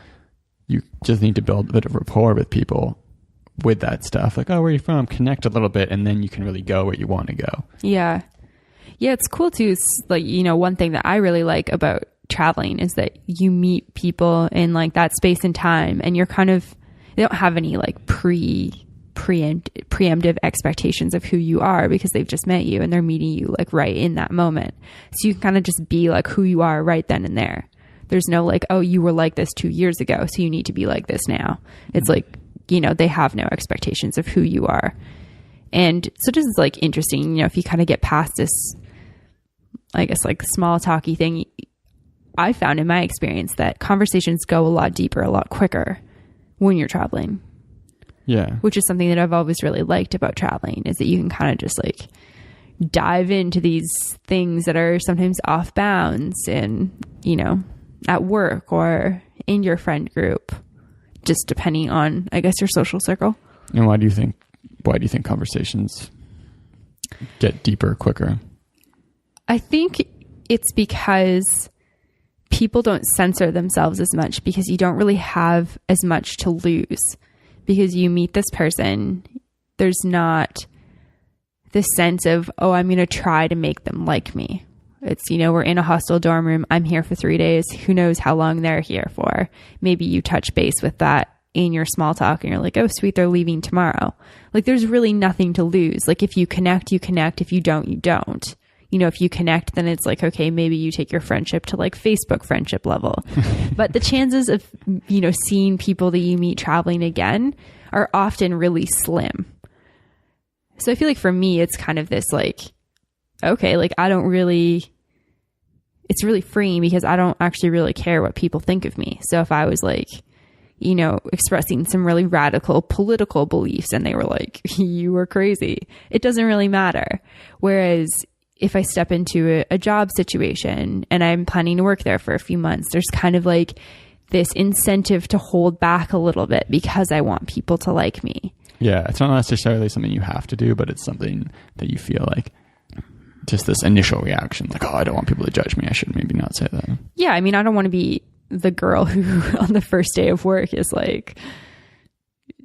you just need to build a bit of rapport with people with that stuff. Like, oh, where are you from? Connect a little bit, and then you can really go where you want to go. Yeah. Yeah, it's cool too. Like, you know, one thing that I really like about traveling is that you meet people in like that space and time, and you're kind of, they don't have any like preemptive expectations of who you are because they've just met you and they're meeting you like right in that moment. So you can kind of just be like who you are right then and there. There's no like, oh, you were like this 2 years ago, so you need to be like this now. It's like, you know, they have no expectations of who you are. And so this is like interesting, you know, if you kind of get past this, I guess like small talky thing, I found in my experience that conversations go a lot deeper, a lot quicker when you're traveling. Yeah. Which is something that I've always really liked about traveling, is that you can kind of just like dive into these things that are sometimes off bounds and, you know, at work or in your friend group, just depending on, I guess, your social circle. And why do you think conversations get deeper quicker? I think it's because people don't censor themselves as much, because you don't really have as much to lose. Because you meet this person, there's not this sense of, oh, I'm going to try to make them like me. It's, you know, we're in a hostel dorm room. I'm here for 3 days. Who knows how long they're here for? Maybe you touch base with that in your small talk and you're like, oh, sweet, they're leaving tomorrow. Like, there's really nothing to lose. Like, if you connect, you connect. If you don't, you don't. You know, if you connect, then it's like, okay, maybe you take your friendship to like Facebook friendship level. But the chances of, you know, seeing people that you meet traveling again are often really slim. So I feel like for me, it's kind of this like, okay, like it's really freeing because I don't actually really care what people think of me. So if I was like, you know, expressing some really radical political beliefs and they were like, you were crazy, it doesn't really matter. Whereas if I step into a job situation and I'm planning to work there for a few months, there's kind of like this incentive to hold back a little bit because I want people to like me. Yeah, it's not necessarily something you have to do, but it's something that you feel like just this initial reaction, like, oh, I don't want people to judge me. I should maybe not say that. Yeah, I mean, I don't want to be the girl who on the first day of work is like,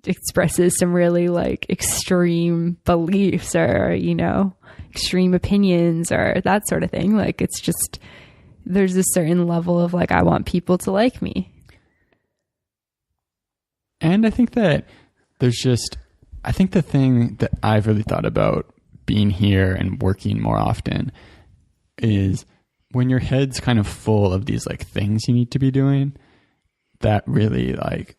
expresses some really like extreme beliefs or, you know, extreme opinions or that sort of thing. Like, it's just, there's a certain level of like, I want people to like me. And I think that I think the thing that I've really thought about being here and working more often is when your head's kind of full of these like things you need to be doing, that really like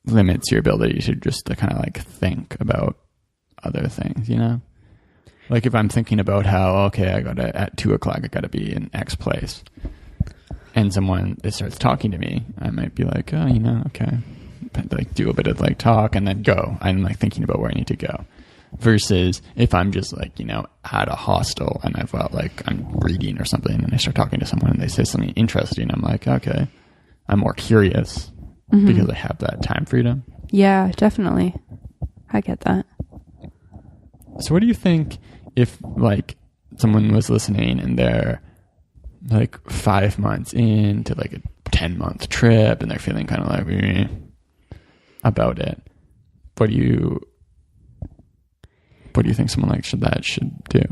limits your ability to just to kind of like think about other things, you know? Like if I'm thinking about how, okay, at 2:00, I gotta be in X place, and someone starts talking to me, I might be like, oh, okay. But like do a bit of like talk and then go. I'm like thinking about where I need to go. Versus if I'm just like, at a hostel and I've got like, I'm reading or something and I start talking to someone and they say something interesting, I'm like, okay, I'm more curious because I have that time freedom. Yeah, definitely. I get that. So what do you think if like someone was listening and they're like 5 months into like a 10-month trip and they're feeling kind of like about it? What do you think someone like should do?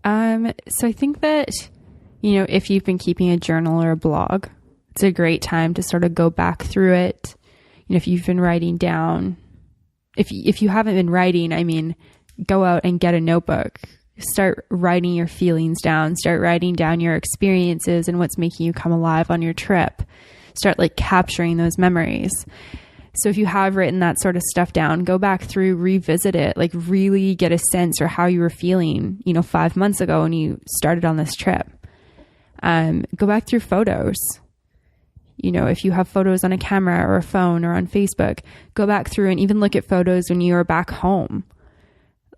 So I think that, if you've been keeping a journal or a blog, it's a great time to sort of go back through it. If you've been writing down, if you haven't been writing, I mean, go out and get a notebook, start writing your feelings down, start writing down your experiences and what's making you come alive on your trip. Start like capturing those memories. So if you have written that sort of stuff down, go back through, revisit it, like really get a sense for how you were feeling, 5 months ago when you started on this trip. Go back through photos. If you have photos on a camera or a phone or on Facebook, go back through and even look at photos when you were back home.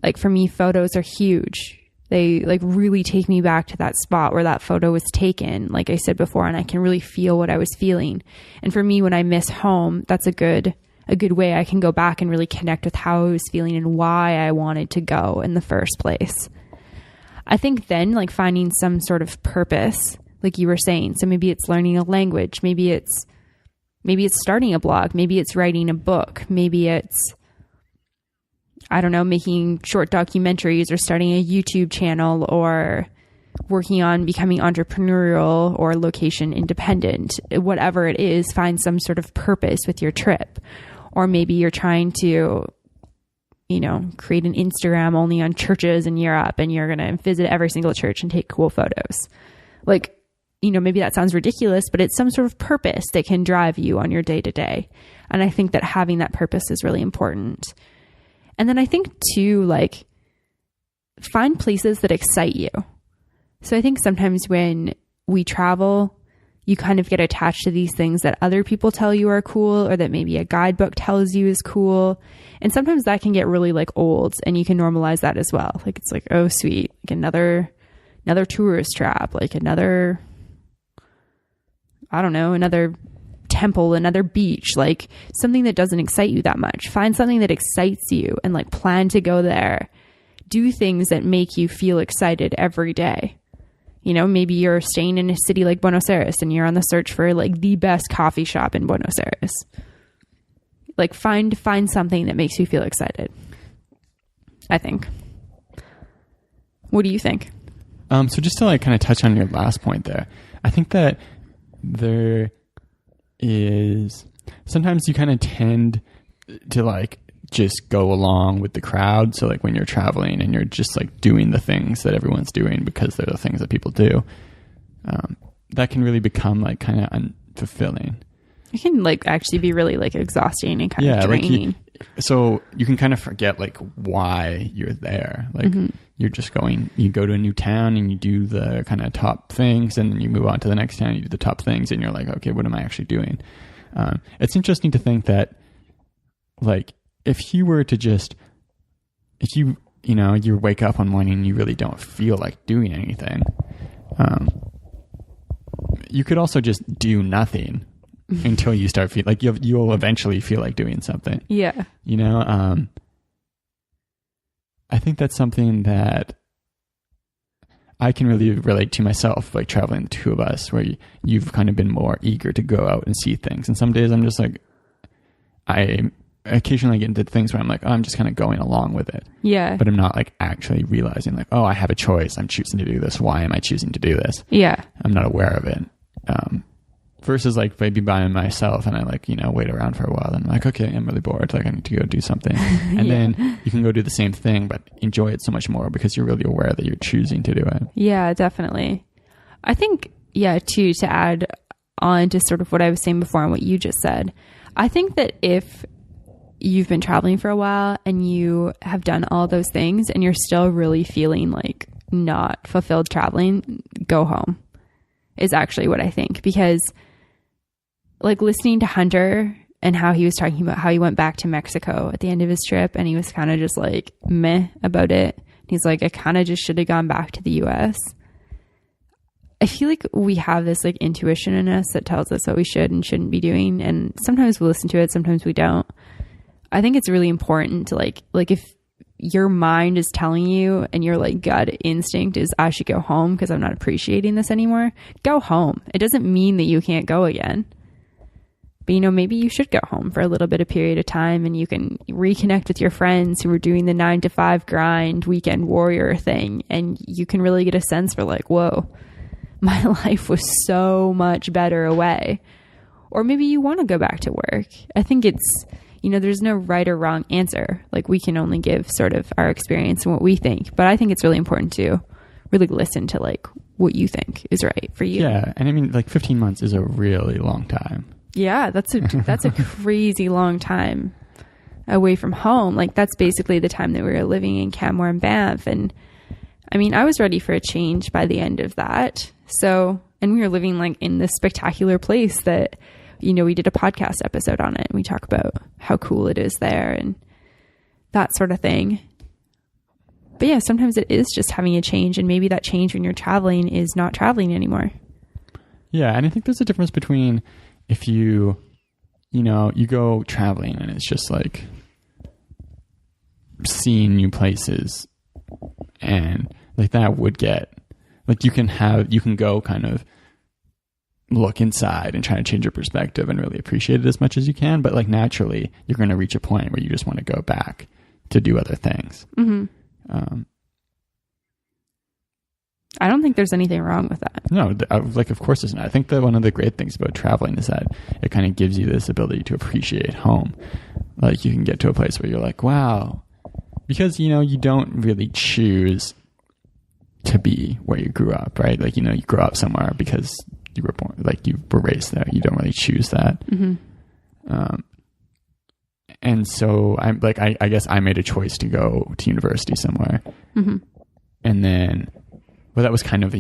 Like for me, photos are huge. They like really take me back to that spot where that photo was taken, like I said before, and I can really feel what I was feeling. And for me, when I miss home, that's a good way I can go back and really connect with how I was feeling and why I wanted to go in the first place. I think then like finding some sort of purpose, like you were saying. So maybe it's learning a language. Maybe it's starting a blog. Maybe it's writing a book. Maybe it's, I don't know, making short documentaries or starting a YouTube channel or working on becoming entrepreneurial or location independent. Whatever it is, find some sort of purpose with your trip. Or maybe you're trying to, create an Instagram only on churches in Europe and you're going to visit every single church and take cool photos. Like, maybe that sounds ridiculous, but it's some sort of purpose that can drive you on your day to day. And I think that having that purpose is really important. And then I think too, like, find places that excite you. So I think sometimes when we travel, you kind of get attached to these things that other people tell you are cool or that maybe a guidebook tells you is cool. And sometimes that can get really like old and you can normalize that as well. Like, it's like, oh, sweet, like another tourist trap, like another temple, another beach, like something that doesn't excite you that much. Find something that excites you and like plan to go there. Do things that make you feel excited every day. Maybe you're staying in a city like Buenos Aires and you're on the search for like the best coffee shop in Buenos Aires. Like find something that makes you feel excited, I think. What do you think? So just to like kind of touch on your last point there, I think that there is sometimes you kind of tend to like just go along with the crowd. So like when you're traveling and you're just like doing the things that everyone's doing because they're the things that people do, that can really become like kind of unfulfilling. It can like actually be really like exhausting and kind of draining. So you can kind of forget like why you're there. Like you're just you go to a new town and you do the kind of top things and then you move on to the next town, you do the top things and you're like, okay, what am I actually doing? It's interesting to think that like if you were to just, you wake up one morning and you really don't feel like doing anything, you could also just do nothing until you start feeling like you'll eventually feel like doing something. Yeah. I think that's something that I can really relate to myself, like traveling the two of us, where you've kind of been more eager to go out and see things. And some days I'm just like, occasionally I get into things where I'm like, oh, I'm just kind of going along with it. Yeah. But I'm not like actually realizing like, oh, I have a choice. I'm choosing to do this. Why am I choosing to do this? Yeah. I'm not aware of it. Versus like maybe by myself and I like, wait around for a while and I'm like, okay, I'm really bored. Like I need to go do something. And Yeah. then you can go do the same thing, but enjoy it so much more because you're really aware that you're choosing to do it. Yeah, definitely. I think, too, to add on to sort of what I was saying before and what you just said, I think that if you've been traveling for a while and you have done all those things and you're still really feeling like not fulfilled traveling, go home is actually what I think. Because like listening to Hunter and how he was talking about how he went back to Mexico at the end of his trip and he was kind of just like meh about it. He's like, I kind of just should have gone back to the US. I feel like we have this like intuition in us that tells us what we should and shouldn't be doing. And sometimes we listen to it, sometimes we don't. I think it's really important to like if your mind is telling you and your like gut instinct is I should go home because I'm not appreciating this anymore, go home. It doesn't mean that you can't go again. But, maybe you should go home for a little bit of period of time and you can reconnect with your friends who are doing the 9-to-5 grind weekend warrior thing. And you can really get a sense for like, whoa, my life was so much better away. Or maybe you want to go back to work. I think it's, there's no right or wrong answer. Like we can only give sort of our experience and what we think. But I think it's really important to really listen to like what you think is right for you. Yeah. And I mean, like 15 months is a really long time. Yeah, that's a crazy long time away from home. Like that's basically the time that we were living in Canmore and Banff. And I mean, I was ready for a change by the end of that. So, and we were living like in this spectacular place that, we did a podcast episode on it and we talk about how cool it is there and that sort of thing. But yeah, sometimes it is just having a change, and maybe that change when you're traveling is not traveling anymore. Yeah. And I think there's a difference between if you go traveling and it's just like seeing new places and like that would get like you can go kind of look inside and try to change your perspective and really appreciate it as much as you can. But like naturally you're going to reach a point where you just want to go back to do other things. Mm-hmm. I don't think there's anything wrong with that. No, like of course there's not. I think that one of the great things about traveling is that it kind of gives you this ability to appreciate home. Like you can get to a place where you're like, wow, because you don't really choose to be where you grew up, right? Like you grew up somewhere because you were born, like you were raised there. You don't really choose that. Mm-hmm. And so I'm like, I guess I made a choice to go to university somewhere, mm-hmm. and then. Well, that was kind of,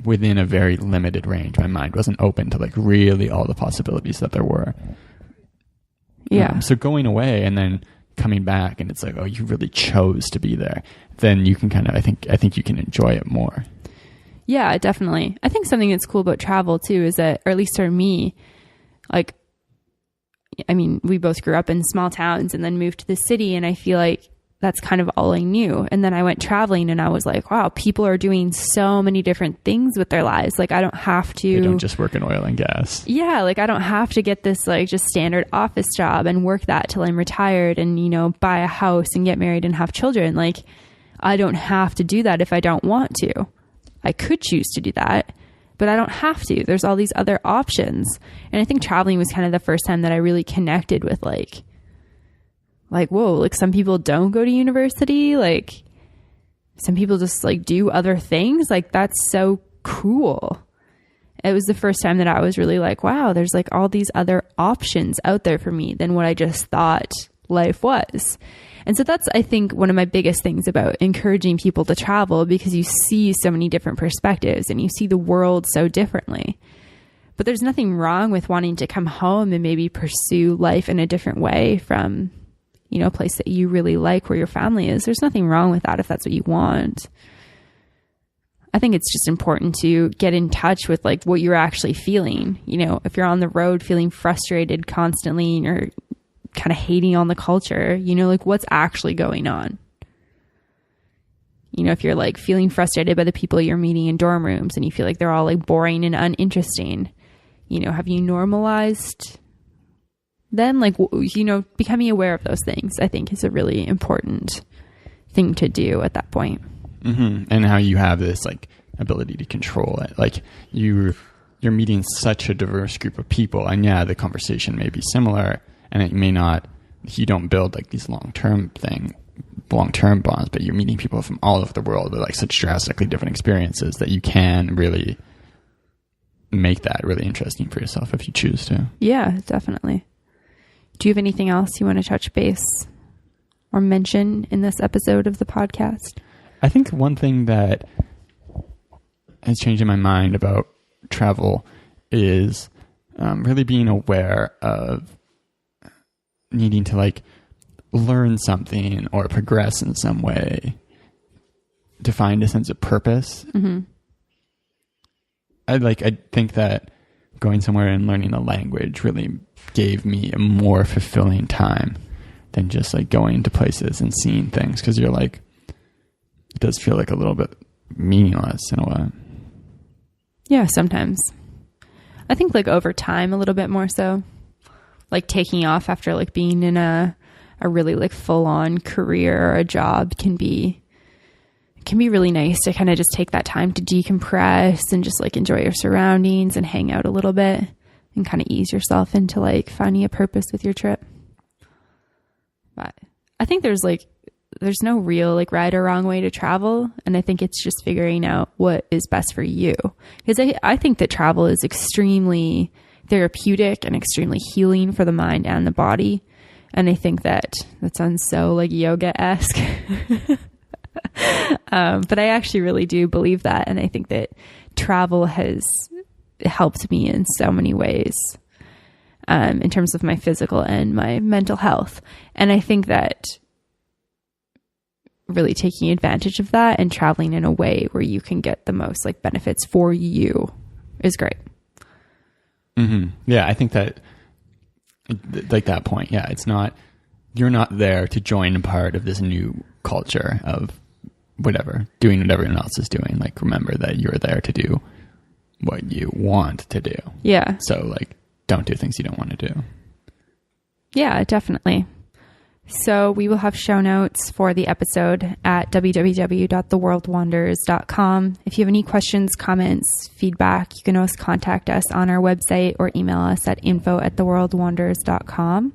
within a very limited range. My mind wasn't open to like really all the possibilities that there were. Yeah. So going away and then coming back and it's like, oh, you really chose to be there. Then you can kind of, I think you can enjoy it more. Yeah, definitely. I think something that's cool about travel too is that, or at least for me, like, I mean, we both grew up in small towns and then moved to the city, and I feel like that's kind of all I knew. And then I went traveling and I was like, wow, people are doing so many different things with their lives. Like I don't have to. They don't just work in oil and gas. Yeah. Like I don't have to get this like just standard office job and work that till I'm retired and, buy a house and get married and have children. Like I don't have to do that if I don't want to. I could choose to do that, but I don't have to. There's all these other options. And I think traveling was kind of the first time that I really connected with like, whoa, like some people don't go to university. Like some people just like do other things. Like that's so cool. It was the first time that I was really like, wow, there's like all these other options out there for me than what I just thought life was. And so that's, I think, one of my biggest things about encouraging people to travel, because you see so many different perspectives and you see the world so differently. But there's nothing wrong with wanting to come home and maybe pursue life in a different way from, a place that you really like where your family is. There's nothing wrong with that if that's what you want. I think it's just important to get in touch with like what you're actually feeling. If you're on the road feeling frustrated constantly and you're kind of hating on the culture, like what's actually going on. If you're like feeling frustrated by the people you're meeting in dorm rooms and you feel like they're all like boring and uninteresting, have you normalized then like, becoming aware of those things, I think, is a really important thing to do at that point. Mm-hmm. And how you have this like ability to control it. Like you're meeting such a diverse group of people, and yeah, the conversation may be similar, and it may not, you don't build like these long-term bonds, but you're meeting people from all over the world with like such drastically different experiences that you can really make that really interesting for yourself if you choose to. Yeah, definitely. Do you have anything else you want to touch base or mention in this episode of the podcast? I think one thing that has changed in my mind about travel is really being aware of needing to like learn something or progress in some way to find a sense of purpose. Mm-hmm. I think that going somewhere and learning a language really gave me a more fulfilling time than just like going to places and seeing things, because you're like, it does feel like a little bit meaningless in a way. Yeah, sometimes. I think like over time a little bit more so. Like taking off after like being in a really like full-on career or a job can be really nice to kind of just take that time to decompress and just like enjoy your surroundings and hang out a little bit and kind of ease yourself into like finding a purpose with your trip. But I think there's no real like right or wrong way to travel, and I think it's just figuring out what is best for you, because I think that travel is extremely therapeutic and extremely healing for the mind and the body, and I think that sounds so like yoga-esque. But I actually really do believe that, and I think that travel has helped me in so many ways, in terms of my physical and my mental health. And I think that really taking advantage of that and traveling in a way where you can get the most like benefits for you is great. Mm-hmm. Yeah, I think that like that point, yeah, you're not there to join a part of this new culture of doing what everyone else is doing. Like, remember that you're there to do what you want to do. Yeah. So like, don't do things you don't want to do. Yeah, definitely. So we will have show notes for the episode at www.theworldwanders.com. If you have any questions, comments, feedback, you can always contact us on our website or email us at info@theworldwanders.com.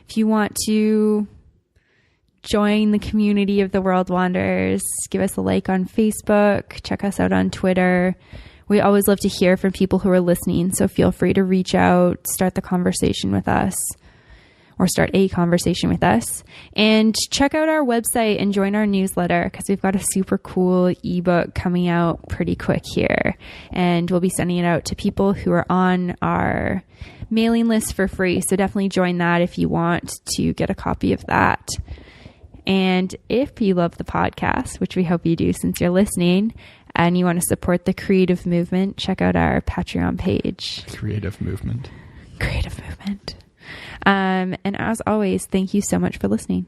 If you want to join the community of the World Wanders, give us a like on Facebook, check us out on Twitter. We always love to hear from people who are listening, so feel free to reach out, start the conversation with us, or start a conversation with us. And check out our website and join our newsletter, because we've got a super cool ebook coming out pretty quick here. And we'll be sending it out to people who are on our mailing list for free. So definitely join that if you want to get a copy of that. And if you love the podcast, which we hope you do since you're listening, and you want to support the creative movement, check out our Patreon page. Creative movement. And as always, thank you so much for listening.